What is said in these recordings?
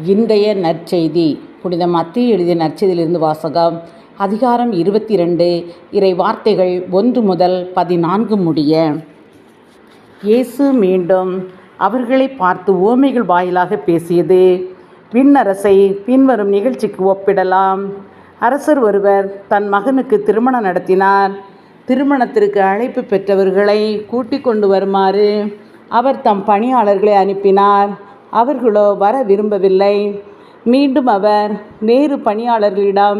இன்றைய நற்செய்தி புனித மத்தேயு எழுதிய நற்செய்தியிலிருந்து வாசகம். அதிகாரம் 22, இறை வார்த்தைகள் 1 முதல் 14 முடிய. இயேசு மீண்டும் அவர்களை பார்த்து உவமைகள் வாயிலாக பேசியது. விண்ணரசை பின்வரும் நிகழ்ச்சிக்கு ஒப்பிடலாம். அரசர் ஒருவர் தன் மகனுக்கு திருமணம் நடத்தினார். திருமணத்திற்கு அழைப்பு பெற்றவர்களை கூட்டிக் கொண்டு வருமாறு அவர் தம் பணியாளர்களை அனுப்பினார். அவர்களோ வர விரும்பவில்லை. மீண்டும் அவர் வேறு பணியாளர்களிடம்,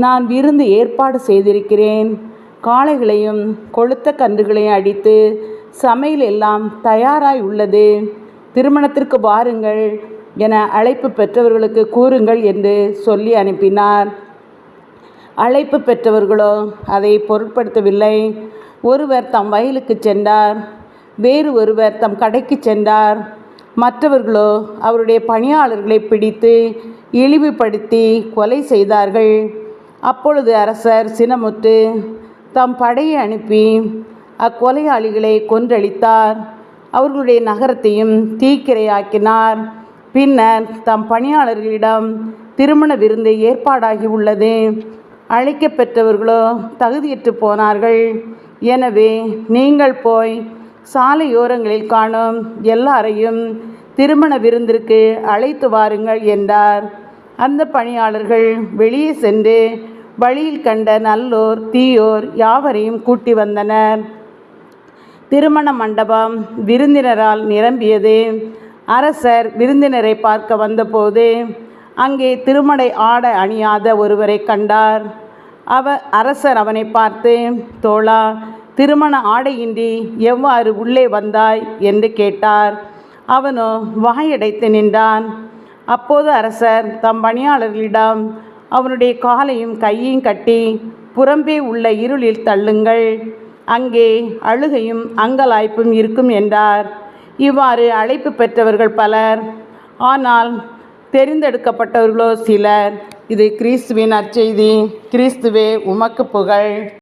நான் விருந்து ஏற்பாடு செய்திருக்கிறேன், காளைகளையும் கொழுத்த கன்றுகளையும் அடித்து சமையல் எல்லாம் தயாராய் உள்ளது, திருமணத்திற்கு வாருங்கள் என அழைப்பு பெற்றவர்களுக்கு கூறுங்கள் என்று சொல்லி அனுப்பினார். அழைப்பு பெற்றவர்களோ அதை பொருட்படுத்தவில்லை. ஒருவர் தம் வயலுக்கு சென்றார், வேறு ஒருவர் தம் கடைக்கு சென்றார். மற்றவர்களோ அவருடைய பணியாளர்களை பிடித்து இழிவுபடுத்தி கொலை செய்தார்கள். அப்பொழுது அரசர் சினமுற்று தம் படையை அனுப்பி அக்கொலையாளிகளை கொன்றளித்தார். அவர்களுடைய நகரத்தையும் தீக்கிரையாக்கினார். பின்னர் தம் பணியாளர்களிடம், திருமண விருந்து ஏற்பாடாகி உள்ளது, அழைக்கப்பெற்றவர்களோ தகுதியற்று போனார்கள். எனவே நீங்கள் போய் சாலையோரங்களில் காணும் எல்லாரையும் திருமண விருந்திற்கு அழைத்து வாருங்கள் என்றார். அந்த பணியாளர்கள் வெளியே சென்று வழியில் கண்ட நல்லோர் தீயோர் யாவரையும் கூட்டி வந்தனர். திருமண மண்டபம் விருந்தினரால் நிரம்பியது. அரசர் விருந்தினரை பார்க்க வந்தபோது அங்கே திருமண ஆடை அணியாத ஒருவரை கண்டார். அரசர் அவனை பார்த்து, தோழா, திருமண ஆடையின்றி எவ்வாறு உள்ளே வந்தாய் என்று கேட்டார். அவனோ வாயடைத்து நின்றான். அப்போது அரசர் தம் பணியாளர்களிடம், அவனுடைய காலையும் கையையும் கட்டி புறம்பே உள்ள இருளில் தள்ளுங்கள், அங்கே அழுகையும் அங்கலாய்ப்பும் இருக்கும் என்றார். இவ்வாறு அழைப்பு பெற்றவர்கள் பலர், ஆனால் தெரிந்தெடுக்கப்பட்டவர்களோ சிலர். இது கிறிஸ்துவின் நற்செய்தி. கிறிஸ்துவே உமக்கு புகழ்.